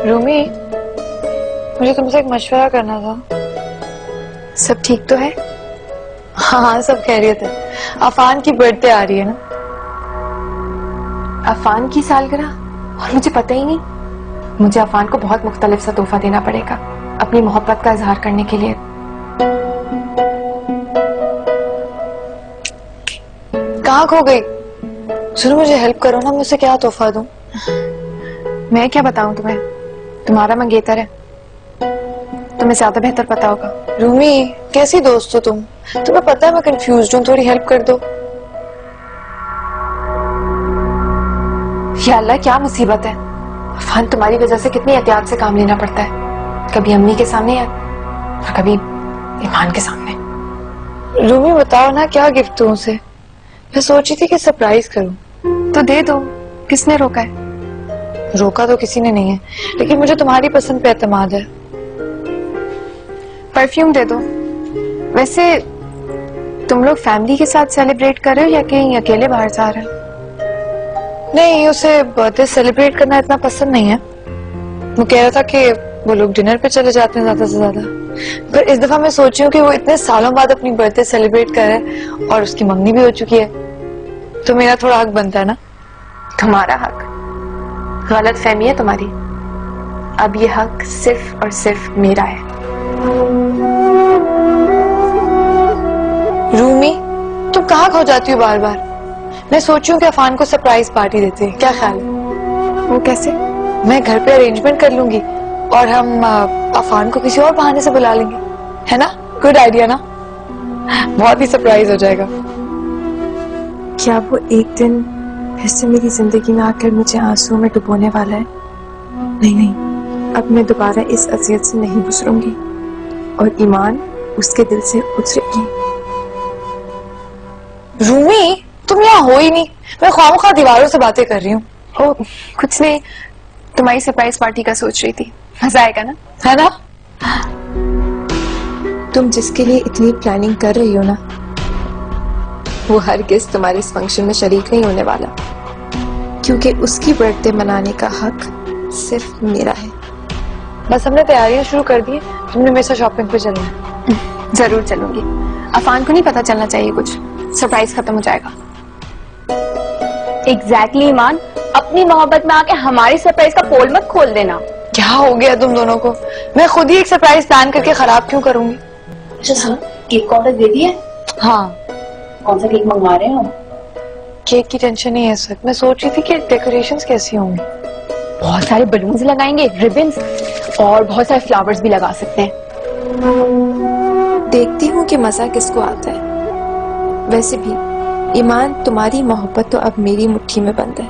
रूमी, मुझे तुमसे एक मशवरा करना था। सब ठीक तो है? हाँ, सब खैरियत है। अफान की बर्थडे आ रही है ना। अफान की सालगिरह? और मुझे पता ही नहीं। मुझे अफान को बहुत मुख्तलिफ सा तोहफा देना पड़ेगा अपनी मोहब्बत का इजहार करने के लिए। कहाँ खो गई? सुनो, मुझे हेल्प करो ना, मैं उसे क्या तोहफा दूं? मैं क्या बताऊं तुम्हें, तुम्हारा मंगेतर है, तुम्हें ज्यादा बेहतर पता होगा। रूमी, कैसी दोस्त हो तुम? तुम्हें पता है मैं कंफ्यूज हूँ, थोड़ी हेल्प कर दो। या अल्लाह, क्या मुसीबत है। अफान, तुम्हारी वजह से कितनी एहतियात से काम लेना पड़ता है, कभी अम्मी के सामने और कभी ईमान के सामने। रूमी, बताओ ना क्या गिफ्ट दूं उसे? मैं सोची थी कि सरप्राइज करूं। तो दे दो, किसने रोका है? रोका तो किसी ने नहीं है, लेकिन मुझे तुम्हारी पसंद पे एतमाद है। परफ्यूम दे दो। वैसे तुम लोग फैमिली के साथ सेलिब्रेट कर रहे हो या कहीं अकेले बाहर जा रहे हो? नहीं, उसे बर्थडे सेलिब्रेट करना इतना पसंद नहीं है। वो कह रहा था कि वो लोग डिनर पे चले जाते हैं ज्यादा से ज्यादा, पर इस दफा मैं सोची हूँ कि वो इतने सालों बाद अपनी बर्थडे सेलिब्रेट कर रहा है और उसकी मंगनी भी हो चुकी है, तो मेरा थोड़ा हक बनता है ना। तुम्हारा हक? गलत फहमी है तुम्हारी। अब ये हक सिर्फ और सिर्फ मेरा है। रूमी, तुम कहाँ खो जाती हो बार बार? मैं सोचूं कि अफान को सरप्राइज पार्टी देते हैं, क्या ख्याल है? वो कैसे? मैं घर पे अरेंजमेंट कर लूंगी और हम अफान को किसी और बहाने से बुला लेंगे, है ना? गुड आइडिया ना? बहुत ही सरप्राइज हो जाएगा। क्या वो एक दिन फिर से मेरी जिंदगी में आकर मुझे आंसुओं में डुबोने वाला है? नहीं नहीं, अब मैं दोबारा इस अजियत से नहीं गुजरूंगी और ईमान उसके दिल से उतरेगी। रूमी, तुम यहाँ हो ही नहीं। मैं ख्वामख्वाह दीवारों से बातें कर रही हूँ। ओ, कुछ नहीं, तुम्हारी सरप्राइज पार्टी का सोच रही थी। मजा आएगा ना? है ना? तुम जिसके लिए इतनी प्लानिंग कर रही हो ना, वो हरगिज़ तुम्हारे इस फंक्शन में शरीक नहीं होने वाला, क्योंकि उसकी बर्थडे मनाने का हक सिर्फ मेरा है। बस हमने तैयारियां शुरू कर दी, तुमने मेरे साथ शॉपिंग पे चलना है। जरूर चलूंगी। अफान को नहीं पता चलना चाहिए कुछ, सरप्राइज खत्म हो जाएगा। एग्जैक्टली ईमान, अपनी मोहब्बत में आके हमारी सरप्राइज का पोल मत खोल देना। क्या हो गया तुम दोनों को? मैं खुद ही एक सरप्राइज प्लान करके खराब क्यों करूंगी? अच्छा सुनो, केक का ऑर्डर दे दिया? हाँ। कौन सा केक मंगवा रहे हो? केक की टेंशन नहीं है सर, मैं सोच रही थी कि डेकोरेशंस कैसी होंगी। बहुत सारे बलून्स लगाएंगे, रिबन्स और बहुत सारे फ्लावर्स भी लगा सकते हैं। देखती हूँ कि मजा किसको आता है। वैसे भी ईमान, तुम्हारी मोहब्बत तो अब मेरी मुट्ठी में बंद है।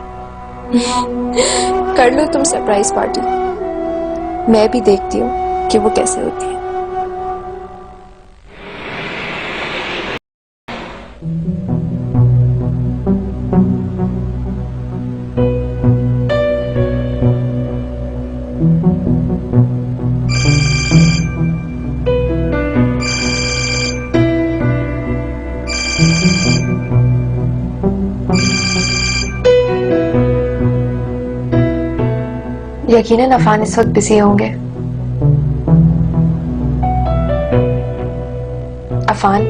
कर लो तुम सरप्राइज पार्टी, मैं भी देखती हूँ कि वो कैसे होती है। यकीनन अफान इस वक्त बिजी होंगे। अफान,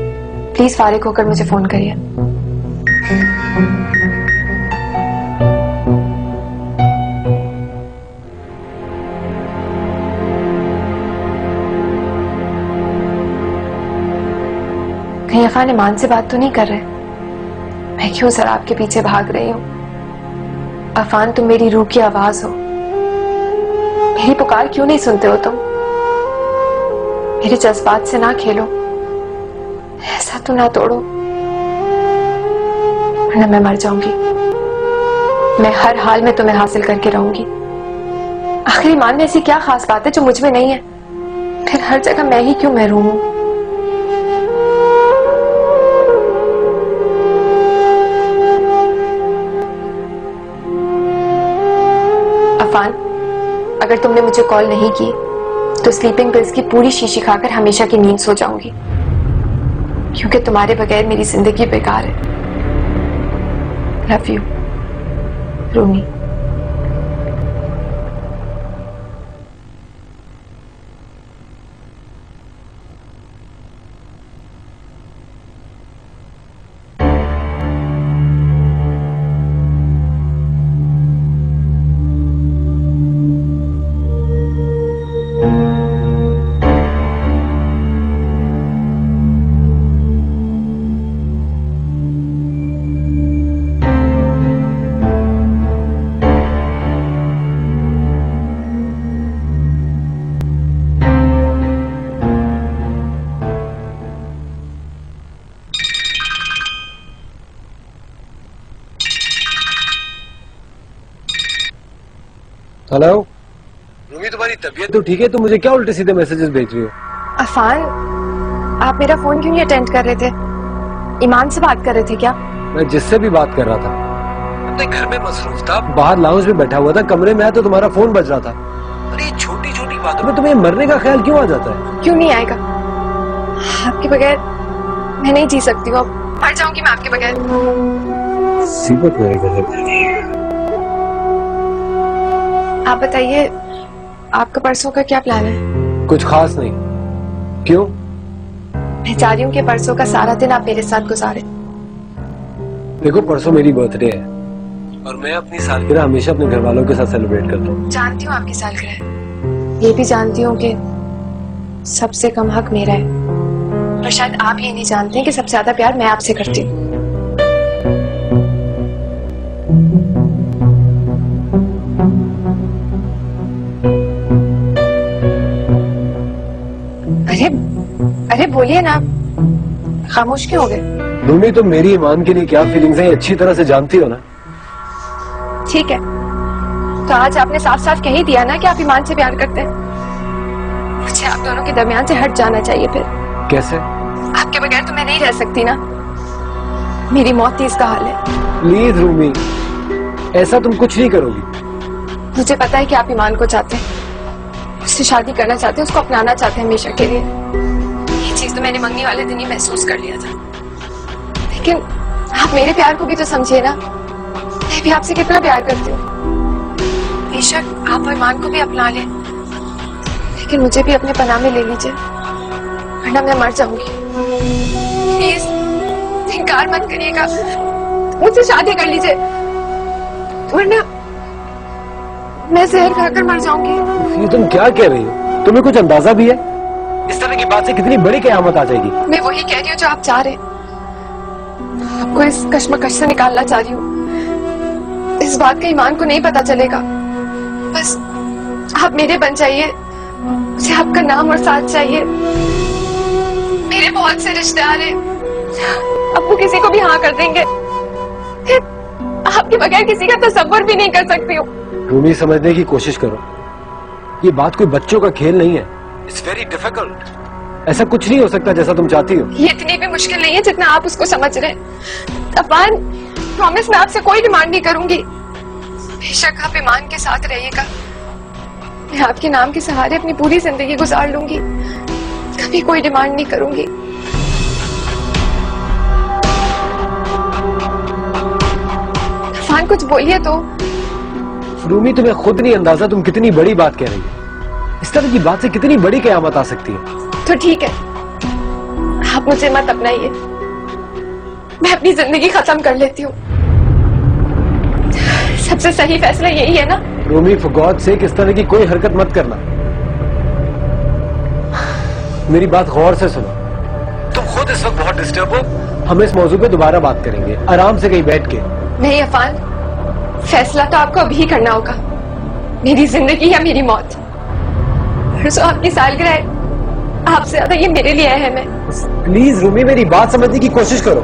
प्लीज फारिग होकर मुझे फोन करिए। कहीं अफान ईमान से बात तो नहीं कर रहे? मैं क्यों शराब के पीछे भाग रही हूँ? अफान, तुम मेरी रूह की आवाज हो, मेरी पुकार क्यों नहीं सुनते हो तुम? मेरे जज्बात से ना खेलो, ऐसा तो ना तोड़ो, वरना मैं मर जाऊंगी। मैं हर हाल में तुम्हें हासिल करके रहूंगी। आखिर ईमान में ऐसी क्या खास बात है जो मुझ में नहीं है? फिर हर जगह मैं ही क्यों महरूम हूं? अफान, अगर तुमने मुझे कॉल नहीं की तो स्लीपिंग पिल्स की पूरी शीशी खाकर हमेशा की नींद सो जाऊंगी, क्योंकि तुम्हारे बगैर मेरी जिंदगी बेकार है। Love you Rumi. Hello Rumi, तुम्हारी तबीयत तो ठीक है? तुम मुझे क्या उल्टे सीधे मैसेजेस भेज रही हो? अफान, आप मेरा फोन क्यों नहीं अटेंड कर रहे थे? ईमान से बात कर रहे थे क्या? मैं जिससे भी बात कर रहा था अपने घर में मसरूफ था, बाहर लाउंज में बैठा हुआ था, कमरे में आया तो तुम्हारा फोन बज रहा था। अरे छोटी छोटी बातों में तुम्हें मरने का ख्याल क्यों आ जाता है? क्यों नहीं आएगा? आपके बगैर मैं नहीं जी सकती हूँ, अब मर जाऊंगी मैं आपके बगैर। सीबत मेरे घर। आप बताइए, आपका परसों का क्या प्लान है? कुछ खास नहीं। क्यों? मैं चाह रही हूँ कि परसों का सारा दिन आप मेरे साथ गुजारें। देखो, परसों मेरी बर्थडे है और मैं अपनी सालगिरह हमेशा अपने घर वालों के साथ सेलिब्रेट करता हूँ। जानती हूँ आपकी सालगिरह, ये भी जानती हूँ कि सबसे कम हक मेरा है, पर शायद आप ये नहीं जानते हैं कि सबसे ज्यादा प्यार मैं आपसे करती हूँ। अरे अरे बोलिए ना, खामोश क्यों हो गए? रूमी, तुम मेरी ईमान के लिए क्या फीलिंग्स हैं अच्छी तरह से जानती हो ना। ठीक है, तो आज आपने साफ साफ कह ही दिया ना कि आप ईमान से प्यार करते हैं। मुझे आप दोनों के दरमियान से हट जाना चाहिए। फिर कैसे? आपके बगैर तो मैं नहीं रह सकती ना, मेरी मौत ही इसका हाल है। प्लीज रूमी, ऐसा तुम कुछ नहीं करोगी। मुझे पता है कि आप ईमान को चाहते हैं, उससे शादी करना चाहते हैं, उसको अपनाना चाहते हैं हमेशा के लिए। ये चीज तो मैंने मंगनी वाले दिन ही महसूस कर लिया था। लेकिन आप मेरे प्यार को भी तो समझिए ना, मैं भी आपसे कितना प्यार करती हूँ। बेशक आप ईमान को भी अपना लें, लेकिन मुझे भी अपने पनाह में ले लीजिए, वरना मैं मर जाऊंगी। प्लीज इनकार मत करिएगा, मुझसे शादी कर लीजिए, वरना मैं जहर खाकर मर जाऊंगी। ये तुम क्या कह रही हो? तुम्हें कुछ अंदाजा भी है? इस तरह की बात से कितनी बड़ी कयामत आ जाएगी। मैं वही कह रही हूँ जो आप चाह रहे हैं, आपको इस कश्मकश से निकालना चाह रही हूँ। इस बात का ईमान को नहीं पता चलेगा, बस आप मेरे बन जाइए, मुझे आपका नाम और साथ चाहिए। मेरे बहुत से रिश्तेदार हैं, अब वो किसी को भी हाँ कर देंगे, फिर आपके बगैर किसी का तसव्वुर भी नहीं कर सकती हूँ। रूमी, समझने की कोशिश करो, ये बात कोई बच्चों का खेल नहीं है। It's very difficult. ऐसा कुछ नहीं हो सकता जैसा तुम चाहती हो। ये इतनी भी मुश्किल नहीं है जितना आप उसको समझ रहे हैं। अफान, प्रॉमिस मैं आपसे कोई डिमांड नहीं करूंगी, बेशक आप ईमान के साथ रहिएगा। मैं आपके नाम के सहारे अपनी पूरी जिंदगी गुजार लूंगी, कभी कोई डिमांड नहीं करूंगी। अफान, कुछ बोलिए तो। रूमी, तुम्हें खुद नहीं अंदाजा तुम कितनी बड़ी बात कह रही हो। इस तरह की बात से कितनी बड़ी कयामत आ सकती है। तो ठीक है, आप मुझे मत अपनाइए, मैं अपनी जिंदगी खत्म कर लेती हूँ। सबसे सही फैसला यही है ना? रूमी, फॉर गॉड सेक इस तरह की कोई हरकत मत करना। मेरी बात गौर से सुनो, तुम खुद इस वक्त बहुत डिस्टर्ब हो। हम इस मौजू पे दोबारा बात करेंगे आराम से कहीं बैठ के। नहीं अफान, फैसला तो आपको अभी ही करना होगा, मेरी जिंदगी या मेरी मौत। परसों आपकी सालगिरह है, आपसे ज्यादा ये मेरे लिए अहम है। प्लीज रूमी, मेरी बात समझने की कोशिश करो।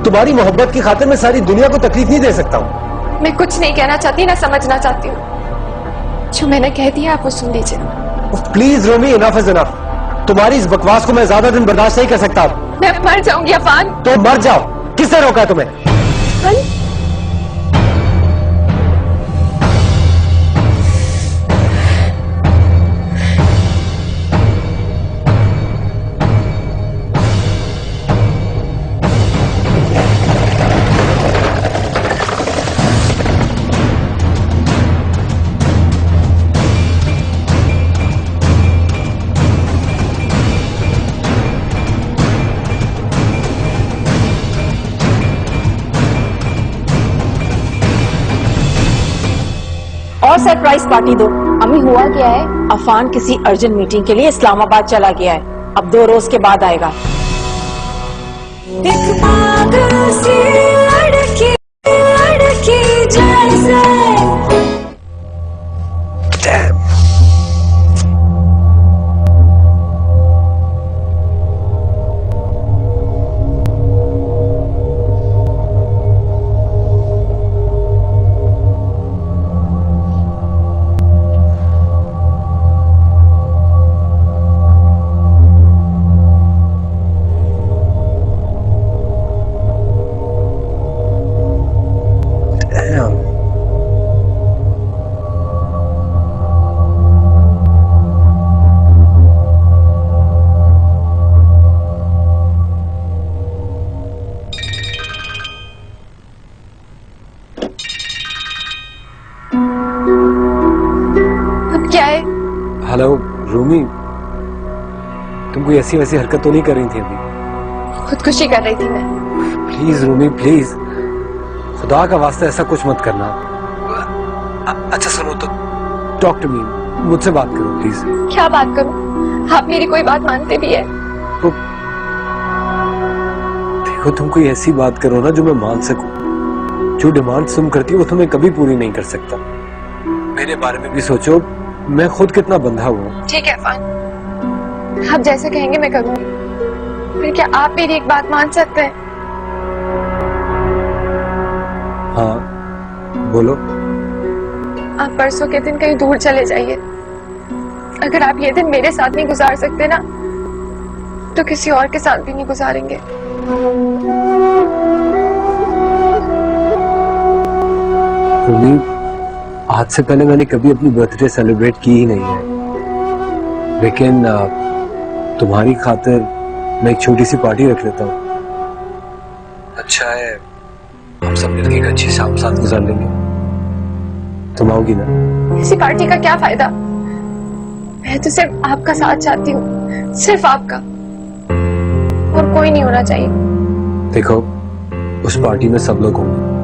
तुम्हारी मोहब्बत की खातिर मैं सारी दुनिया को तकलीफ नहीं दे सकता हूँ। मैं कुछ नहीं कहना चाहती, ना समझना चाहती हूँ। जो मैंने कह दिया आप वो सुन लीजिए। Please Rumi, enough is enough. तुम्हारी इस बकवास को मैं ज्यादा दिन बर्दाश्त नहीं कर सकता। मैं मर जाऊंगी अफान। तो मर जाओ, किसने रोका है तुम्हें? और सरप्राइज पार्टी दो। अम्मी हुआ क्या है, अफान किसी अर्जेंट मीटिंग के लिए इस्लामाबाद चला गया है, अब 2 रोज के बाद आएगा। एक पागल सी लड़की जैसे अब क्या है? हेलो रूमी, तुम कोई ऐसी वैसी हरकत तो नहीं कर रही थी अभी? खुदकुशी कर रही थी मैं। प्लीज रूमी प्लीज, खुदा का वास्ता ऐसा कुछ मत करना। अच्छा सुनो तो, टॉक टू मी, मुझसे बात करो प्लीज। क्या बात करूं? आप मेरी कोई बात मानते भी है? तो देखो, तुम कोई ऐसी बात करो ना जो मैं मान सकूं। जो डिमांड तुम करती हो वो तो मैं कभी पूरी नहीं कर सकता। मेरे बारे में भी सोचो, मैं खुद कितना बंधा हुआ। ठीक है अफान, आप जैसे कहेंगे मैं करूंगी। फिर क्या आप मेरी एक बात मान सकते हैं? हाँ बोलो। आप परसों के दिन कहीं दूर चले जाइए। अगर आप ये दिन मेरे साथ नहीं गुजार सकते ना, तो किसी और के साथ भी नहीं गुजारेंगे। रूमी, आज से पहले मैंने कभी अपनी बर्थडे सेलिब्रेट की ही नहीं है, लेकिन तुम्हारी खातिर मैं एक छोटी सी पार्टी रख लेता हूँ। अच्छा है, हम सब मिलकर एक अच्छी शाम साथ गुजार लेंगे। तुम आओगी ना? इसी पार्टी का क्या फायदा? मैं तो सिर्फ आपका साथ चाहती हूँ, सिर्फ आपका, और कोई नहीं होना चाहिए। देखो, उस पार्टी में सब लोग होंगे,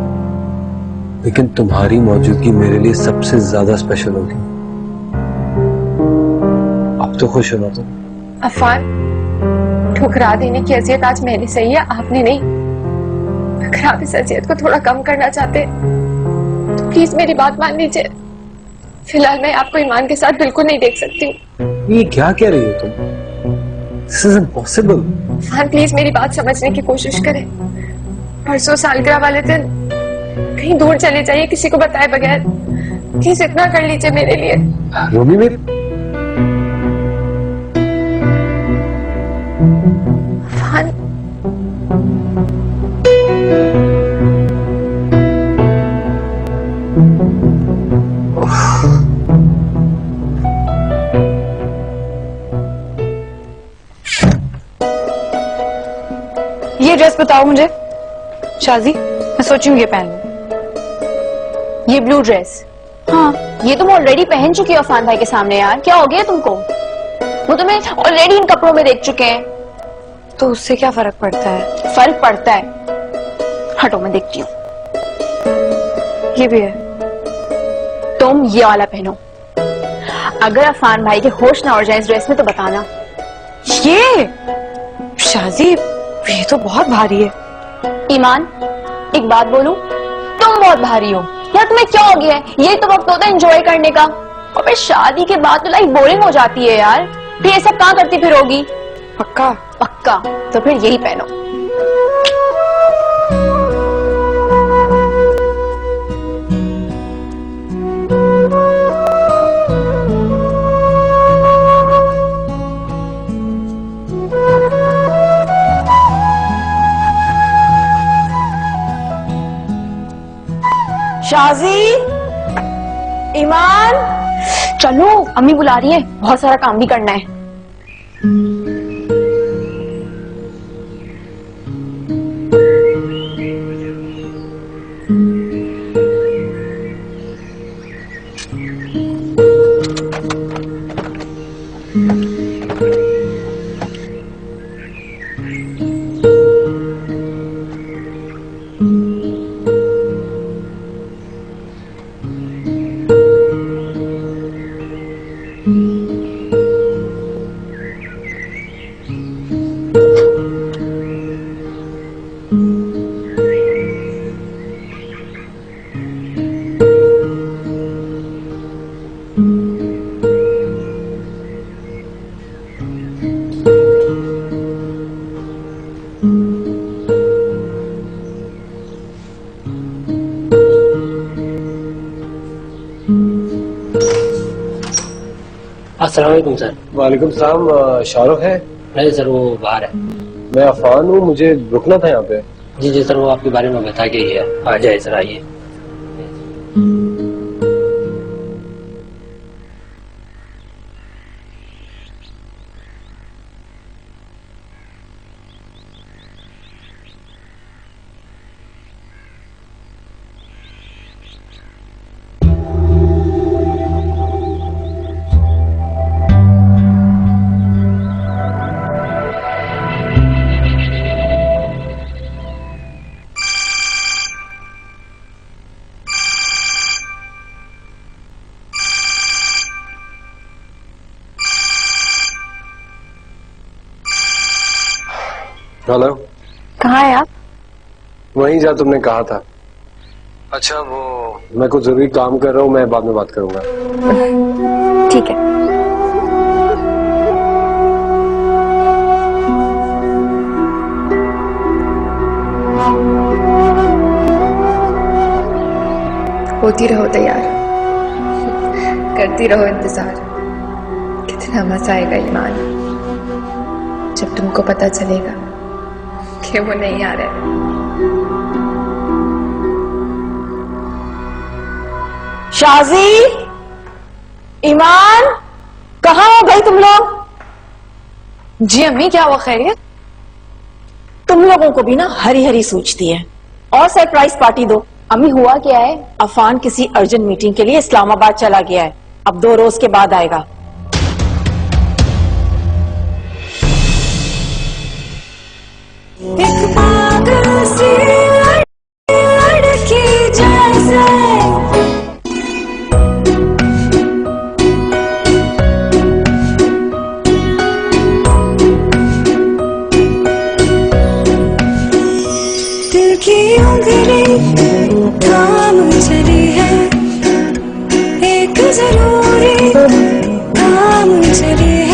लेकिन तुम्हारी मौजूदगी मेरे लिए सबसे ज्यादा स्पेशल होगी। अब तो खुश हो ना तुम? अफान, ठुकरा देने की अजियत आज मैंने सही है, आपने नहीं। अगर आप इस अजियत को थोड़ा कम करना चाहते तो प्लीज मेरी बात मान लीजिए। फिलहाल मैं आपको ईमान के साथ बिल्कुल नहीं देख सकती हूँ। ये क्या कह रही हो तुम? This is impossible. Afan please मेरी बात समझने की कोशिश करें। परसों सालगिरह वाले दिन कहीं दूर चले जाइए किसी को बताए बगैर। प्लीज इतना कर लीजिए मेरे लिए। रोमी, मेरी अफान, ये ड्रेस बताओ मुझे शाजी, मैं सोची हूँ ये पहन लूं। ये ब्लू ड्रेस? हाँ, ये तुम ऑलरेडी पहन चुकी हो अफान भाई के सामने। यार क्या हो गया तुमको? वो तुम्हें ऑलरेडी इन कपड़ों में देख चुके हैं। तो उससे क्या फर्क पड़ता है? फर्क पड़ता है। हटो, मैं देखती हूँ। ये भी है। तुम ये वाला पहनो। अगर अफान भाई के होश ना उड़ जाए इस ड्रेस में तो बताना। ये शाजी, ये तो बहुत भारी है। ईमान, एक बात बोलूं, तुम बहुत भारी हो यार। तुम्हें क्या हो गया है? यही तो वक्त होता है एंजॉय करने का, और फिर शादी के बाद तो लाइफ बोरिंग हो जाती है यार। फिर ये सब कहाँ करती फिर होगी? पक्का? पक्का। तो फिर यही पहनो। शाजी, ईमान, चलो अम्मी बुला रही है, बहुत सारा काम भी करना है। अस्सलाम वालेकुम सर। वालेकुम सलाम। शाहरुख है? नहीं सर, वो बाहर है। मैं अफान हूँ, मुझे रुकना था यहाँ पे। जी जी सर, वो आपके बारे में बता के गया। आ जाए सर, आइए। हेलो। कहाँ है आप? वहीं जा तुमने कहा था। अच्छा, वो मैं कुछ जरूरी काम कर रहा हूँ, मैं बाद में बात करूंगा। ठीक है। होती रहो तैयार, करती रहो इंतजार। कितना मजा आएगा ईमान जब तुमको पता चलेगा कि वो नहीं आ रहे। शाजी, ईमान, कहाँ हो गई तुम लोग? जी अम्मी, क्या हुआ? खैरियत? तुम लोगों को भी ना हरी हरी सूझती है। और सरप्राइज पार्टी दो। अम्मी, हुआ क्या है? अफान किसी अर्जेंट मीटिंग के लिए इस्लामाबाद चला गया है। अब 2 रोज के बाद आएगा। एक पागल सी लड़की जैसे दिल की उंगली थाम चली है, एक जरूरी काम चली है।